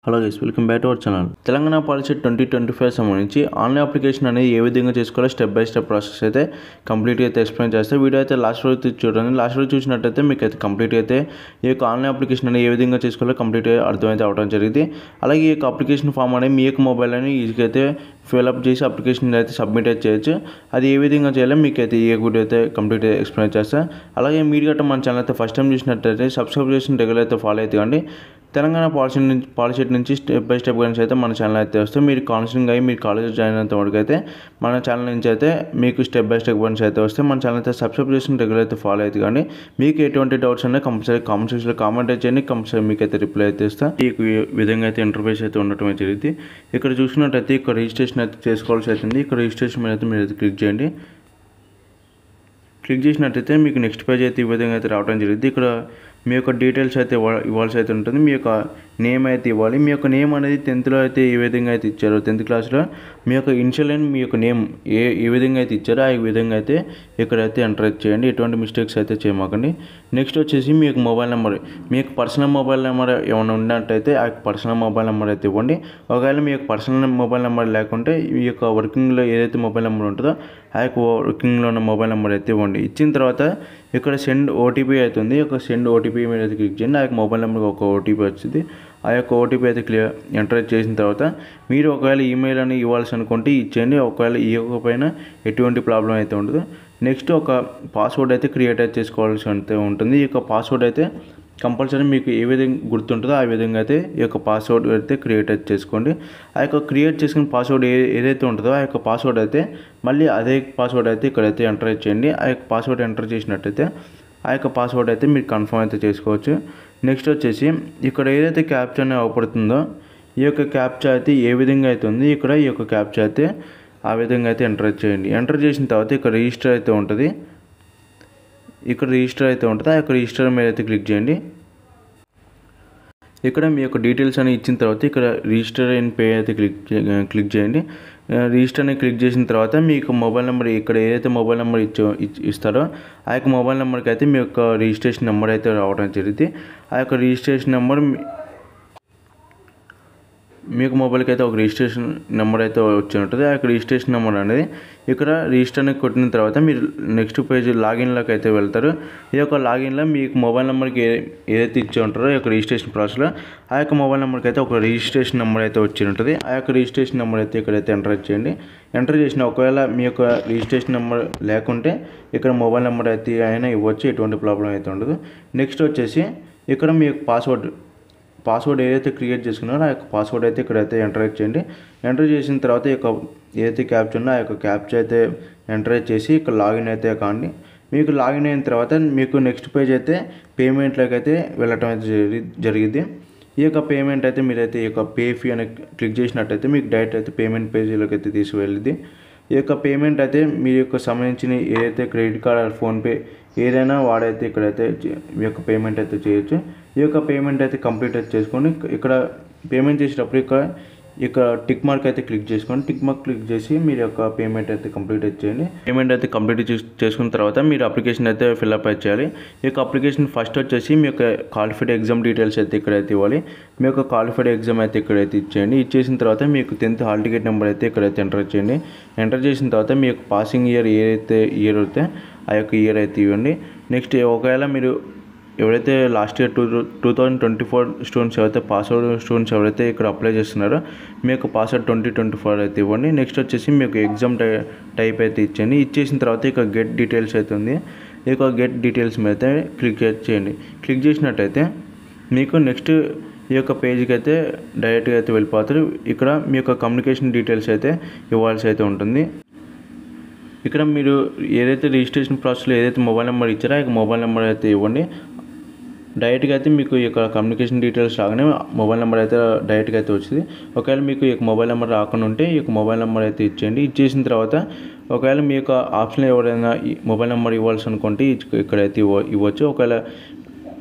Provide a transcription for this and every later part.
Hello guys, welcome back to our channel. Telangana policy 2025 సంబంధించి online application అనేది ఏ విధంగా చేసుకోవాలో స్టెప్ బై స్టెప్ ప్రాసెస్ అయితే కంప్లీట్గా అయితే ఎక్స్ప్లెయిన్ చేస్తే వీడియో అయితే లాస్ట్ వరకు చూడండి. లాస్ట్ వరకు చూసినట్టయితే మీకు అయితే కంప్లీట్గా అయితే ఈ యొక్క ఆన్లైన్ అప్లికేషన్ అనేది ఏ విధంగా చేసుకోవాలో కంప్లీట్గా అర్థమైతే అవడం జరిగింది. అలాగే ఈ యొక్క అప్లికేషన్ ఫామ్ అనేది మీ యొక్క మొబైల్ అని ఈజీగా అయితే ఫిల్అప్ చేసి అప్లికేషన్ అయితే సబ్మిట్ అయితే చేయొచ్చు. అది ఏ విధంగా చేయాలో మీకు అయితే ఈ వీడియో అయితే కంప్లీట్గా ఎక్స్ప్లెయిన్ చేస్తాను. అలాగే మీరు గట్రా మన ఛానల్ అయితే ఫస్ట్ టైం చూసినట్టయితే సబ్స్క్రైబ్ చేసిన రెగ్యులర్ అయితే ఫాలో అయితే కానీ తెలంగాణ పాలసీ నుంచి స్టెప్ బై స్టెప్ గురించి అయితే మన ఛానల్ అయితే వస్తే మీరు కౌన్సిలింగ్ అయ్యి మీరు కాలేజ్ జాయిన్ అయినంత వరకు అయితే మన ఛానల్ నుంచి అయితే మీకు స్టెప్ బై స్టెప్ గురించి అయితే వస్తే మన ఛానల్ అయితే సబ్స్క్రైబ్ చేసిన రెగ్యులర్ అయితే ఫాలో అయితే కానీ మీకు ఎటువంటి డౌట్స్ అనేది కంపల్సరీ కామెంట్ సెక్షన్లో కామెంట్ చేయండి. కంపల్సరీ మీకు అయితే రిప్లై అయితే ఇస్తాను. ఈ విధంగా అయితే ఇంటర్ఫేస్ అయితే ఉండటం జరిగింది. ఇక్కడ చూసినట్టయితే ఇక్కడ రిజిస్ట్రేషన్ అయితే చేసుకోవాల్సి అవుతుంది. ఇక్కడ రిజిస్ట్రేషన్ మీద అయితే మీరు అయితే క్లిక్ చేయండి. క్లిక్ చేసినట్టయితే మీకు నెక్స్ట్ పేజ్ అయితే ఈ విధంగా అయితే రావడం జరిగింది. ఇక్కడ మీ యొక్క డీటెయిల్స్ అయితే ఇవ్వాల్సి అయితే ఉంటుంది. మీ యొక్క నేమ్ అయితే ఇవ్వాలి. మీ యొక్క నేమ్ అనేది 10th అయితే ఏ విధంగా అయితే ఇచ్చారో 10th క్లాస్లో మీ యొక్క ఇనిషియల్ అండ్ మీ యొక్క నేమ్ ఏ విధంగా అయితే ఇచ్చారో ఆ విధంగా అయితే ఇక్కడైతే ఎంటర్ చేయండి. ఎటువంటి మిస్టేక్స్ అయితే చేయమాకండి. నెక్స్ట్ వచ్చేసి మీ యొక్క మొబైల్ నెంబర్, మీ యొక్క పర్సనల్ మొబైల్ నెంబర్ ఏమైనా ఉన్నట్టయితే ఆ యొక్క పర్సనల్ మొబైల్ నెంబర్ అయితే ఇవ్వండి. ఒకవేళ మీ యొక్క పర్సనల్ మొబైల్ నెంబర్ లేకుంటే ఈ యొక్క వర్కింగ్లో ఏదైతే మొబైల్ నెంబర్ ఉంటుందో ఆ యొక్క వర్కింగ్లో ఉన్న మొబైల్ నెంబర్ అయితే ఇవ్వండి. ఇచ్చిన తర్వాత ఇక్కడ సెండ్ ఓటీపీ అవుతుంది. ఒక సెండ్ ఓటీపీ మీద అయితే క్లిక్ చేయండి. ఆ యొక్క మొబైల్ నెంబర్కి ఒక ఓటీపీ వచ్చింది. ఆ యొక్క ఓటీపీ అయితే ఎంటర్ చేసిన తర్వాత మీరు ఒకవేళ ఈమెయిల్ అని ఇవ్వాల్సి అనుకుంటే ఇచ్చేయండి. ఒకవేళ ఇవ్వకపోయినా ఎటువంటి ప్రాబ్లం అయితే ఉండదు. నెక్స్ట్ ఒక పాస్వర్డ్ అయితే క్రియేట్ అయితే చేసుకోవాల్సి అయితే ఉంటుంది. ఈ యొక్క పాస్వర్డ్ అయితే కంపల్సరీ మీకు ఏ విధంగా గుర్తుంటుందో ఆ విధంగా అయితే ఈ యొక్క పాస్వర్డ్ అయితే క్రియేట్ అయితే చేసుకోండి. ఆ యొక్క క్రియేట్ చేసుకున్న పాస్వర్డ్ ఏదైతే ఉంటుందో ఆ యొక్క పాస్వర్డ్ అయితే మళ్ళీ అదే పాస్వర్డ్ అయితే ఇక్కడైతే ఎంటర్ చేయండి. ఆ యొక్క పాస్వర్డ్ ఎంటర్ చేసినట్టయితే ఆ యొక్క పాస్వర్డ్ అయితే మీరు కన్ఫర్మ్ అయితే చేసుకోవచ్చు. నెక్స్ట్ వచ్చేసి ఇక్కడ ఏదైతే క్యాప్చా అనేది అవపడుతుందో ఈ యొక్క క్యాప్చా అయితే ఏ విధంగా అయితే ఉంది ఇక్కడ ఈ యొక్క క్యాప్చా అయితే ఆ విధంగా అయితే ఎంటర్ చేయండి. ఎంటర్ చేసిన తర్వాత ఇక్కడ రిజిస్టర్ అయితే ఉంటుంది. ఇక్కడ రిజిస్టర్ అయితే ఉంటుంది. ఆ యొక్క రిజిస్టర్ మీద అయితే క్లిక్ చేయండి. ఇక్కడ మీ యొక్క డీటెయిల్స్ అని ఇచ్చిన తర్వాత ఇక్కడ రిజిస్టర్ అండ్ పే అయితే క్లిక్ చేయండి. రిజిస్టర్ అని క్లిక్ చేసిన తర్వాత మీకు మొబైల్ నెంబర్ ఇక్కడ ఏదైతే మొబైల్ నెంబర్ ఇస్తారో ఆ యొక్క మొబైల్ నెంబర్కి అయితే మీ యొక్క రిజిస్ట్రేషన్ నెంబర్ అయితే రావడం జరిగింది. ఆ యొక్క రిజిస్ట్రేషన్ నెంబర్ మీకు మొబైల్కి అయితే ఒక రిజిస్ట్రేషన్ నెంబర్ అయితే వచ్చి ఉంటుంది. ఆ యొక్క రిజిస్ట్రేషన్ నెంబర్ అనేది ఇక్కడ రిజిస్టర్ని కొట్టిన తర్వాత మీరు నెక్స్ట్ పేజ్ లాగిన్లోకి అయితే వెళ్తారు. ఈ యొక్క లాగిన్లో మీకు మొబైల్ నెంబర్కి ఏదైతే ఇచ్చి ఉంటారో ఈ యొక్క రిజిస్ట్రేషన్ ప్రాసెస్లో ఆ యొక్క మొబైల్ నెంబర్కి అయితే ఒక రిజిస్ట్రేషన్ నెంబర్ అయితే వచ్చి ఉంటుంది. ఆ యొక్క రిజిస్ట్రేషన్ నెంబర్ అయితే ఇక్కడైతే ఎంటర్ చేయండి. ఎంటర్ చేసిన ఒకవేళ మీ యొక్క రిజిస్ట్రేషన్ నెంబర్ లేకుంటే ఇక్కడ మొబైల్ నెంబర్ అయితే అయినా ఇవ్వచ్చు. ఎటువంటి ప్రాబ్లం అయితే ఉండదు. నెక్స్ట్ వచ్చేసి ఇక్కడ మీ యొక్క పాస్వర్డ్ ఏదైతే క్రియేట్ చేసుకున్నారో ఆ యొక్క పాస్వర్డ్ అయితే ఇక్కడైతే ఎంటర్ చేయండి. ఎంటర్ చేసిన తర్వాత ఈ యొక్క ఏదైతే క్యాప్చా ఉందో ఆ యొక్క క్యాప్చా అయితే ఎంటర్ చేసి ఇక్కడ లాగిన్ అయితే కాండి. మీకు లాగిన్ అయిన తర్వాత మీకు నెక్స్ట్ పేజ్ అయితే పేమెంట్లోకి అయితే వెళ్ళటం అయితే జరిగింది. ఈ యొక్క పేమెంట్ అయితే మీరైతే ఈ యొక్క పే ఫీ అని క్లిక్ చేసినట్టయితే మీకు డైరెక్ట్ అయితే పేమెంట్ పేజీలోకి అయితే తీసుకువెళ్ళింది. ఈ యొక్క పేమెంట్ అయితే మీ యొక్క సంబంధించిన ఏదైతే క్రెడిట్ కార్డ్ ఫోన్పే ఏదైనా వాడైతే ఇక్కడైతే మీ యొక్క పేమెంట్ అయితే చేయొచ్చు. ఈ యొక్క పేమెంట్ అయితే కంప్లీట్ అయితే చేసుకోండి. ఇక్కడ పేమెంట్ చేసేటప్పుడు ఇక్కడ టిక్ మార్క్ అయితే క్లిక్ చేసుకోండి. టిక్ మార్క్ క్లిక్ చేసి మీరు యొక్క పేమెంట్ అయితే కంప్లీట్ అయితే చేయండి. పేమెంట్ అయితే కంప్లీట్ చేసుకున్న తర్వాత మీరు అప్లికేషన్ అయితే ఫిల్అప్ అయితే చేయాలి. ఈ యొక్క అప్లికేషన్ ఫస్ట్ వచ్చేసి మీ యొక్క క్వాలిఫైడ్ ఎగ్జామ్ డీటెయిల్స్ అయితే ఇక్కడైతే ఇవ్వాలి. మీ యొక్క క్వాలిఫైడ్ ఎగ్జామ్ అయితే ఇక్కడైతే ఇచ్చేయండి. ఇచ్చేసిన తర్వాత మీకు 10th హాల్ టికెట్ నెంబర్ అయితే ఇక్కడైతే ఎంటర్ చేయండి. ఎంటర్ చేసిన తర్వాత మీ యొక్క పాసింగ్ ఇయర్ ఏదైతే ఇయర్ అయితే ఆ యొక్క ఇయర్ అయితే ఇవ్వండి. నెక్స్ట్ ఒకవేళ మీరు ఎవరైతే లాస్ట్ ఇయర్ 2024 స్టూడెంట్స్ ఎవరైతే పాస్వర్డ్ స్టూడెంట్స్ ఎవరైతే ఇక్కడ అప్లై చేస్తున్నారో మీ యొక్క పాస్వర్డ్ 2024 అయితే ఇవ్వండి. నెక్స్ట్ వచ్చేసి మీ యొక్క ఎగ్జామ్ టైప్ అయితే ఇచ్చేయండి. ఇచ్చేసిన తర్వాత ఇక గెట్ డీటెయిల్స్ అయితే ఉంది. ఈ యొక్క గెట్ డీటెయిల్స్ మీద అయితే క్లిక్ చేయండి. క్లిక్ చేసినట్టయితే మీకు నెక్స్ట్ ఈ యొక్క పేజీకి అయితే డైరెక్ట్గా అయితే వెళ్ళిపోతారు. ఇక్కడ మీ యొక్క కమ్యూనికేషన్ డీటెయిల్స్ అయితే ఇవ్వాల్సి అయితే ఉంటుంది. ఇక్కడ మీరు ఏదైతే రిజిస్ట్రేషన్ ప్రాసెస్లో ఏదైతే మొబైల్ నెంబర్ ఇచ్చారో ఆ మొబైల్ నెంబర్ అయితే ఇవ్వండి. డైరెక్ట్గా అయితే మీకు ఈ యొక్క కమ్యూనికేషన్ డీటెయిల్స్ రాగానే మొబైల్ నెంబర్ అయితే డైరెక్ట్గా అయితే వచ్చింది. ఒకవేళ మీకు ఈ యొక్క మొబైల్ నెంబర్ రాకుండా ఉంటే ఈ యొక్క మొబైల్ నెంబర్ అయితే ఇచ్చేయండి. ఇచ్చేసిన తర్వాత ఒకవేళ మీ యొక్క ఆప్షన్లో ఎవరైనా మొబైల్ నెంబర్ ఇవ్వాల్సి అనుకుంటే ఇక్కడైతే ఇవ్వచ్చు. ఒకవేళ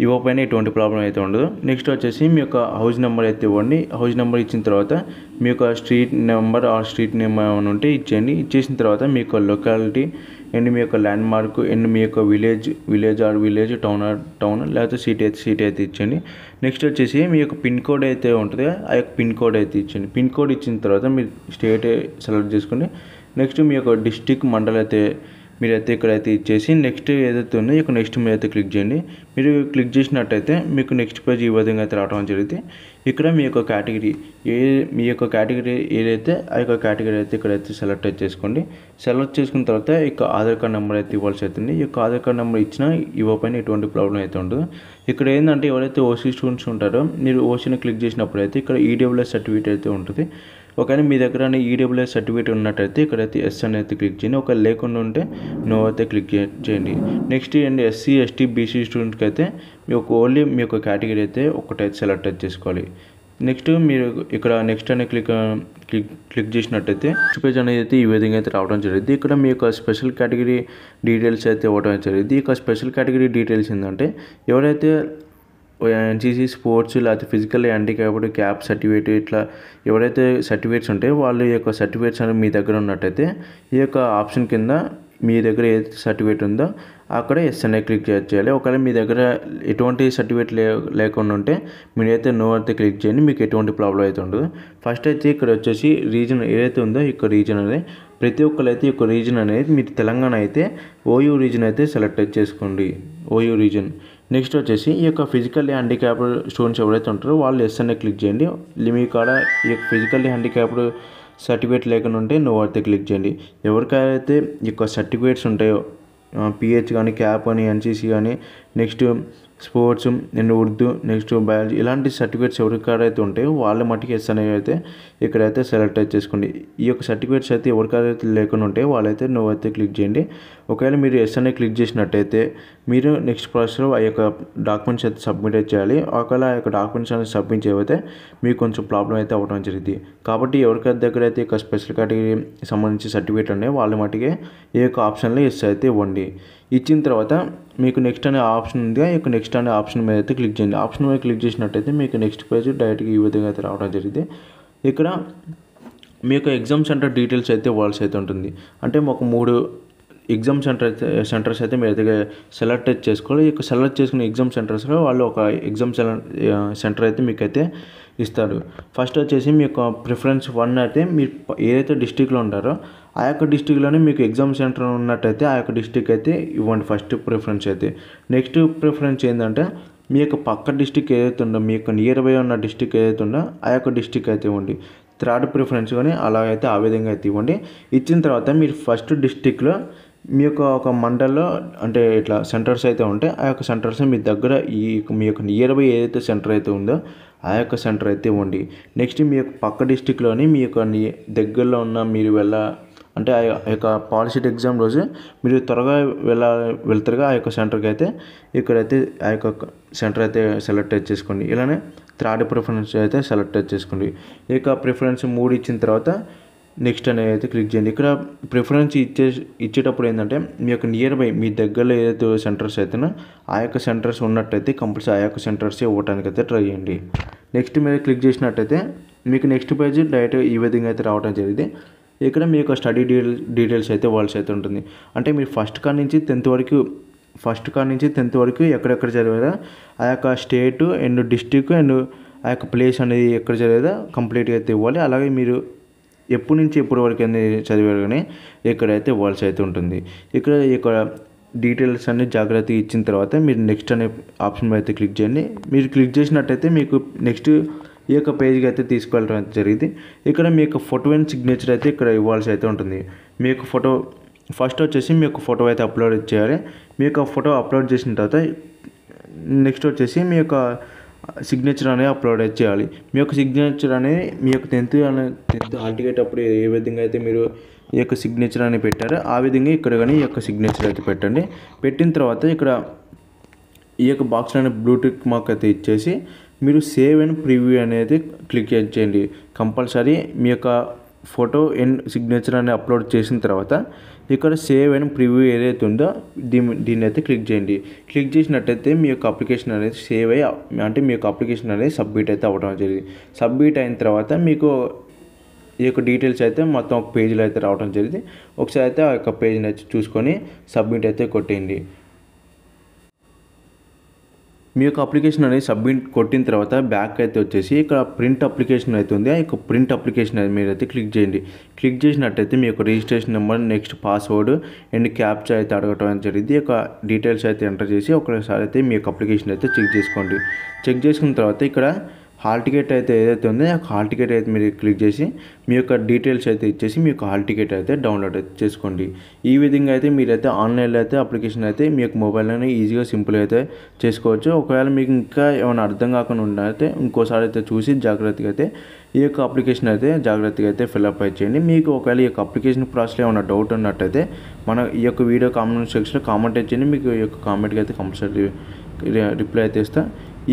ఇవ్వకపోయినా ఎటువంటి ప్రాబ్లం అయితే ఉండదు. నెక్స్ట్ వచ్చేసి మీ యొక్క హౌస్ నెంబర్ అయితే ఇవ్వండి. హౌస్ నెంబర్ ఇచ్చిన తర్వాత మీ యొక్క స్ట్రీట్ నెంబర్ ఆ స్ట్రీట్ నేమ్ ఏమైనా ఉంటే ఇచ్చేయండి. ఇచ్చేసిన తర్వాత మీ యొక్క లొకాలిటీ అండ్ మీ యొక్క ల్యాండ్ మార్క్ అండ్ మీ యొక్క విలేజ్ టౌన్ లేకపోతే సిటీ అయితే ఇచ్చండి. నెక్స్ట్ వచ్చేసి మీ యొక్క పిన్ కోడ్ అయితే ఉంటుంది, ఆ యొక్క పిన్ కోడ్ అయితే ఇచ్చండి. పిన్ కోడ్ ఇచ్చిన తర్వాత మీరు స్టేట్ సెలెక్ట్ చేసుకోండి. నెక్స్ట్ మీ యొక్క డిస్టిక్ మండల్ అయితే మీరైతే ఇక్కడైతే ఇచ్చేసి నెక్స్ట్ ఏదైతే ఉందో ఇక నెక్స్ట్ మీరైతే క్లిక్ చేయండి. మీరు క్లిక్ చేసినట్టయితే మీకు నెక్స్ట్ పేజ్ ఈ విధంగా అయితే రావడం జరుగుతుంది. ఇక్కడ మీ యొక్క కేటగిరీ ఏదైతే ఆ యొక్క కేటగిరీ అయితే ఇక్కడైతే సెలెక్ట్ అయితే చేసుకోండి. సెలెక్ట్ చేసుకున్న తర్వాత ఇక ఆధార్ కార్డ్ నెంబర్ అయితే ఇవ్వాల్సి అవుతుంది. ఈ యొక్క ఆధార్ కార్డ్ నెంబర్ ఇచ్చినా ఇవ్వకపోయినా ఎటువంటి ప్రాబ్లం అయితే ఉండదు. ఇక్కడ ఏంటంటే ఎవరైతే ఓసీ స్టూడెంట్స్ ఉంటారో మీరు ఓసీని క్లిక్ చేసినప్పుడు అయితే ఇక్కడ ఈడబ్ల్యూఎస్ సర్టిఫికేట్ అయితే ఉంటుంది. ఒకవేళ మీ దగ్గర ఈడబ్ల్యూఎస్ సర్టిఫికేట్ ఉన్నట్టయితే ఇక్కడైతే ఎస్ అని అయితే క్లిక్ చేయండి. ఒకవేళ లేకుండా ఉంటే నో అయితే క్లిక్ చేయండి. Next and SC ST BC స్టూడెంట్స్కి అయితే ఓన్లీ మీ యొక్క కేటగిరీ అయితే ఒకటైతే సెలెక్ట్ అయితే చేసుకోవాలి. నెక్స్ట్ మీరు ఇక్కడ నెక్స్ట్ అనే క్లిక్ చేసినట్టయితే నెక్స్ట్ పేజ్ అనేది అయితే ఈ విధంగా అయితే రావడం జరిగింది. ఇక్కడ మీ యొక్క స్పెషల్ కేటగిరీ డీటెయిల్స్ అయితే ఇవ్వడం జరిగింది. ఇక స్పెషల్ కేటగిరీ డీటెయిల్స్ ఏంటంటే ఎవరైతే ఎన్సీసీ స్పోర్ట్స్ లేకపోతే ఫిజికల్ హ్యాండిక్యాప్డ్ క్యాప్ సర్టిఫికేట్ ఇట్లా ఎవరైతే సర్టిఫికేట్స్ ఉంటాయో వాళ్ళ యొక్క సర్టిఫికేట్స్ అనేవి మీ దగ్గర ఉన్నట్టయితే ఈ యొక్క ఆప్షన్ కింద మీ దగ్గర ఏ సర్టిఫికేట్ ఉందో అక్కడ ఎస్ అనే క్లిక్ చేయాలి. ఒకవేళ మీ దగ్గర ఎటువంటి సర్టిఫికేట్ లేకుండా ఉంటే మీరైతే నో అయితే క్లిక్ చేయండి. మీకు ఎటువంటి ప్రాబ్లం అయితే ఉండదు. ఫస్ట్ అయితే ఇక్కడ వచ్చేసి రీజన్ ఏదైతే ఉందో ఇక్కడ రీజన్ అనేది ప్రతి ఒక్కరు అయితే ఈ యొక్క రీజన్ అనేది మీరు తెలంగాణ అయితే ఓయూ రీజన్ అయితే సెలెక్ట్ అయితే చేసుకోండి, ఓయూ రీజన్. నెక్స్ట్ వచ్చేసి ఈ యొక్క ఫిజికల్లీ హ్యాండిక్యాప్డ్ స్టూడెంట్స్ ఎవరైతే ఉంటారో వాళ్ళు ఎస్ అనే క్లిక్ చేయండి. మీ కాడ ఈ యొక్క ఫిజికల్లీ హ్యాండిక్యాప్డ్ సర్టిఫికేట్ లేకుండా ఉంటే నో అయితే క్లిక్ చేయండి. ఎవరికైతే ఈ యొక్క సర్టిఫికేట్స్ ఉంటాయో పిహెచ్ కానీ క్యాప్ కానీ ఎన్సీసీ కానీ next sports and Urdu next biology ఇలాంటి సర్టిఫికేట్స్ ఎవరికైతే ఉంటాయో వాళ్ళ మట్టుకు ఎస్ అనేవి అయితే ఇక్కడైతే సెలెక్ట్ అయితే చేసుకోండి. ఈ యొక్క సర్టిఫికేట్స్ అయితే ఎవరికైతే లేకుండా ఉంటాయో వాళ్ళైతే నో అయితే క్లిక్ చేయండి. ఒకవేళ మీరు ఎస్ అనే క్లిక్ చేసినట్టయితే మీరు నెక్స్ట్ ప్రాసెస్లో ఆ యొక్క డాక్యుమెంట్స్ అయితే సబ్మిట్ చేయాలి. ఒకవేళ ఆ యొక్క డాక్యుమెంట్స్ అనేది సబ్మిట్ చేయకపోతే మీకు కొంచెం ప్రాబ్లం అయితే అవ్వడం జరిగింది. కాబట్టి ఎవరికైతే దగ్గర అయితే ఇక స్పెషల్ కేటగిరీ సంబంధించి సర్టిఫికేట్ ఉన్నాయి వాళ్ళ మట్టుకే ఈ యొక్క ఆప్షన్లో ఎస్ అయితే ఇవ్వండి. ఇచ్చిన తర్వాత మీకు నెక్స్ట్ అనే ఆప్షన్ ఉంది, ఈ యొక్క నెక్స్ట్ అనే ఆప్షన్ మీద అయితే క్లిక్ చేయండి. ఆప్షన్ మీద క్లిక్ చేసినట్టయితే మీకు నెక్స్ట్ పేజ్ డైరెక్ట్గా ఈ విధంగా అయితే రావడం జరిగింది. ఇక్కడ మీ యొక్క ఎగ్జామ్ సెంటర్ డీటెయిల్స్ అయితే ఇవ్వాల్సి అయితే ఉంటుంది. అంటే మాకు 3 ఎగ్జామ్ సెంటర్స్ అయితే మీరు అయితే సెలెక్ట్ అయితే చేసుకోవాలి. ఇక సెలెక్ట్ చేసుకున్న ఎగ్జామ్ సెంటర్స్లో వాళ్ళు ఒక ఎగ్జామ్ సెంటర్ అయితే మీకు అయితే ఇస్తారు. ఫస్ట్ వచ్చేసి మీ యొక్క ప్రిఫరెన్స్ 1 అయితే మీరు ఏదైతే డిస్టిక్లో ఉంటారో ఆ యొక్క డిస్టిక్లోనే మీకు ఎగ్జామ్ సెంటర్ ఉన్నట్టయితే ఆ యొక్క డిస్టిక్ అయితే ఇవ్వండి ఫస్ట్ ప్రిఫరెన్స్ అయితే. నెక్స్ట్ ప్రిఫరెన్స్ ఏంటంటే మీ యొక్క పక్క డిస్టిక్ ఏదైతే ఉందో మీ యొక్క నియర్ బై ఉన్న డిస్టిక్ ఏదైతే ఉందో ఆ యొక్క డిస్టిక్ అయితే ఇవ్వండి. థర్డ్ ప్రిఫరెన్స్ కానీ అలాగైతే ఆ విధంగా అయితే ఇవ్వండి. ఇచ్చిన తర్వాత మీరు ఫస్ట్ డిస్టిక్లో మీ యొక్క ఒక మండల్లో అంటే ఇట్లా సెంటర్స్ అయితే ఉంటాయి. ఆ యొక్క సెంటర్స్ మీ దగ్గర మీ యొక్క నియర్ బై ఏదైతే సెంటర్ అయితే ఉందో ఆ యొక్క సెంటర్ అయితే ఇవ్వండి. నెక్స్ట్ మీ యొక్క పక్క డిస్టిక్లోని మీ యొక్క దగ్గరలో ఉన్న మీరు అంటే ఆ యొక్క పాలిసెట్ ఎగ్జామ్ రోజు మీరు త్వరగా వెళ్తారుగా ఆ యొక్క సెంటర్కి అయితే ఇక్కడైతే ఆ యొక్క సెంటర్ అయితే సెలెక్ట్ అయితే చేసుకోండి. ఇలానే థర్డ్ ప్రిఫరెన్స్ అయితే సెలెక్ట్ అయితే చేసుకోండి. ఇక ప్రిఫరెన్స్ 3 ఇచ్చిన తర్వాత నెక్స్ట్ అనేది అయితే క్లిక్ చేయండి. ఇక్కడ ప్రిఫరెన్స్ ఇచ్చేటప్పుడు ఏంటంటే మీ యొక్క నియర్ బై మీ దగ్గరలో ఏదైతే సెంటర్స్ అయితేనో ఆ యొక్క సెంటర్స్ ఉన్నట్టయితే కంపల్సరీ ఆ యొక్క సెంటర్స్ ఇవ్వడానికి అయితే ట్రై చేయండి. నెక్స్ట్ మీరు క్లిక్ చేసినట్టయితే మీకు నెక్స్ట్ పేజ్ డైరెక్ట్ ఈ విధంగా అయితే రావడం జరిగింది. ఇక్కడ మీ యొక్క స్టడీ డీటెయిల్స్ అయితే ఇవ్వాల్సి అయితే ఉంటుంది. అంటే మీరు ఫస్ట్ కాడ నుంచి 10th వరకు ఎక్కడెక్కడ చదివారో ఆ యొక్క స్టేటు అండ్ డిస్టిక్ అండ్ ఆ యొక్క ప్లేస్ అనేది ఎక్కడ చదివారో కంప్లీట్గా అయితే ఇవ్వాలి. అలాగే మీరు ఎప్పటి నుంచి ఎప్పటి వరకు అనేది చదివారు కానీ ఇక్కడైతే ఇవ్వాల్సి అయితే ఉంటుంది. ఇక్కడ డీటెయిల్స్ అన్ని జాగ్రత్తగా ఇచ్చిన తర్వాత మీరు నెక్స్ట్ అనే ఆప్షన్ అయితే క్లిక్ చేయండి. మీరు క్లిక్ చేసినట్టయితే మీకు నెక్స్ట్ ఈ యొక్క పేజ్కి అయితే తీసుకెళ్ళడం అయితే జరిగింది. ఇక్కడ మీ యొక్క ఫోటో అండ్ సిగ్నేచర్ అయితే ఇక్కడ ఇవ్వాల్సి అయితే ఉంటుంది. మీ యొక్క ఫోటో ఫస్ట్ వచ్చేసి మీ యొక్క ఫోటో అయితే అప్లోడ్ చేయాలి. మీ యొక్క ఫోటో అప్లోడ్ చేసిన తర్వాత నెక్స్ట్ వచ్చేసి మీ యొక్క సిగ్నేచర్ అనేది అప్లోడ్ అయితే చేయాలి. మీ యొక్క సిగ్నేచర్ అనేది మీ యొక్క 10th హాల్ టికెట్ అప్పుడు ఏ విధంగా అయితే మీరు ఈ యొక్క సిగ్నేచర్ అనేది పెట్టారో ఆ విధంగా ఇక్కడ కానీ ఈ యొక్క సిగ్నేచర్ అయితే పెట్టండి. పెట్టిన తర్వాత ఇక్కడ ఈ యొక్క బాక్స్ అనేది బ్లూటిక్ మార్క్ అయితే ఇచ్చేసి మీరు సేవ్ అండ్ ప్రివ్యూ అనేది క్లిక్ చేయండి. కంపల్సరీ మీ యొక్క ఫోటో అండ్ సిగ్నేచర్ అనేది అప్లోడ్ చేసిన తర్వాత ఇక్కడ సేవ్ అండ్ ప్రివ్యూ ఏదైతే ఉందో దీన్ని అయితే క్లిక్ చేయండి. క్లిక్ చేసినట్టయితే మీ యొక్క అప్లికేషన్ అనేది సేవ్ అయ్యి అంటే మీ యొక్క అప్లికేషన్ అనేది సబ్మిట్ అయితే అవ్వడం జరిగింది. సబ్మిట్ అయిన తర్వాత మీకు ఈ యొక్క డీటెయిల్స్ అయితే మొత్తం ఒక పేజీలో అయితే రావడం జరిగింది. ఒకసారి అయితే ఆ యొక్క పేజీని అయితే చూసుకొని సబ్మిట్ అయితే కొట్టేయండి. మీ యొక్క అప్లికేషన్ అనేది సబ్మిట్ కొట్టిన తర్వాత బ్యాక్ అయితే వచ్చేసి ఇక్కడ ప్రింట్ అప్లికేషన్ అయితే ఉంది. ఆ యొక్క ప్రింట్ అప్లికేషన్ అయితే మీరైతే క్లిక్ చేయండి. క్లిక్ చేసినట్టయితే మీ యొక్క registration number, next password and captcha అయితే అడగటం జరిగింది. ఈ యొక్క డీటెయిల్స్ అయితే ఎంటర్ చేసి ఒకసారి అయితే మీ యొక్క అప్లికేషన్ అయితే చెక్ చేసుకోండి. చెక్ చేసుకున్న తర్వాత ఇక్కడ హాల్ టికెట్ అయితే ఏదైతే ఉందో ఆ హాల్ టికెట్ అయితే మీరు క్లిక్ చేసి మీ యొక్క డీటెయిల్స్ అయితే ఇచ్చేసి మీ యొక్క హాల్ టికెట్ అయితే డౌన్లోడ్ అయితే చేసుకోండి. ఈ విధంగా అయితే మీరైతే ఆన్లైన్లో అయితే అప్లికేషన్ అయితే మీ యొక్క మొబైల్లోనే ఈజీగా సింపుల్గా అయితే చేసుకోవచ్చు. ఒకవేళ మీకు ఇంకా ఏమైనా అర్థం కాకుండా ఉన్నట్లయితే ఇంకోసారి అయితే చూసి జాగ్రత్తగా అయితే ఈ యొక్క అప్లికేషన్ అయితే జాగ్రత్తగా అయితే ఫిల్అప్ అయితే చేయండి. మీకు ఒకవేళ ఈ యొక్క అప్లికేషన్ ప్రాసెస్లో ఏమైనా డౌట్ ఉన్నట్టయితే మన ఈ యొక్క వీడియో కామెంట్ సెక్షన్లో కామెంట్ చేయండి. మీకు ఈ యొక్క కామెంట్కి అయితే కంపల్సరీ రిప్లై అయితే ఇస్తా.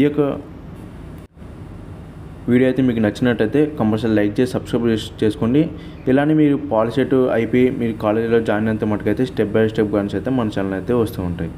ఈ యొక్క వీడియో అయితే మీకు నచ్చినట్టయితే కంపల్సరీ లైక్ చేసి సబ్స్క్రైబ్ చేసుకోండి. ఇలానే మీరు పాలిసెట్ అయిపోయి మీరు కాలేజీలో జాయిన్ అయితే మటుకైతే స్టెప్ బై స్టెప్ గన్స్ అయితే మన ఛానల్ అయితే వస్తూ ఉంటాయి.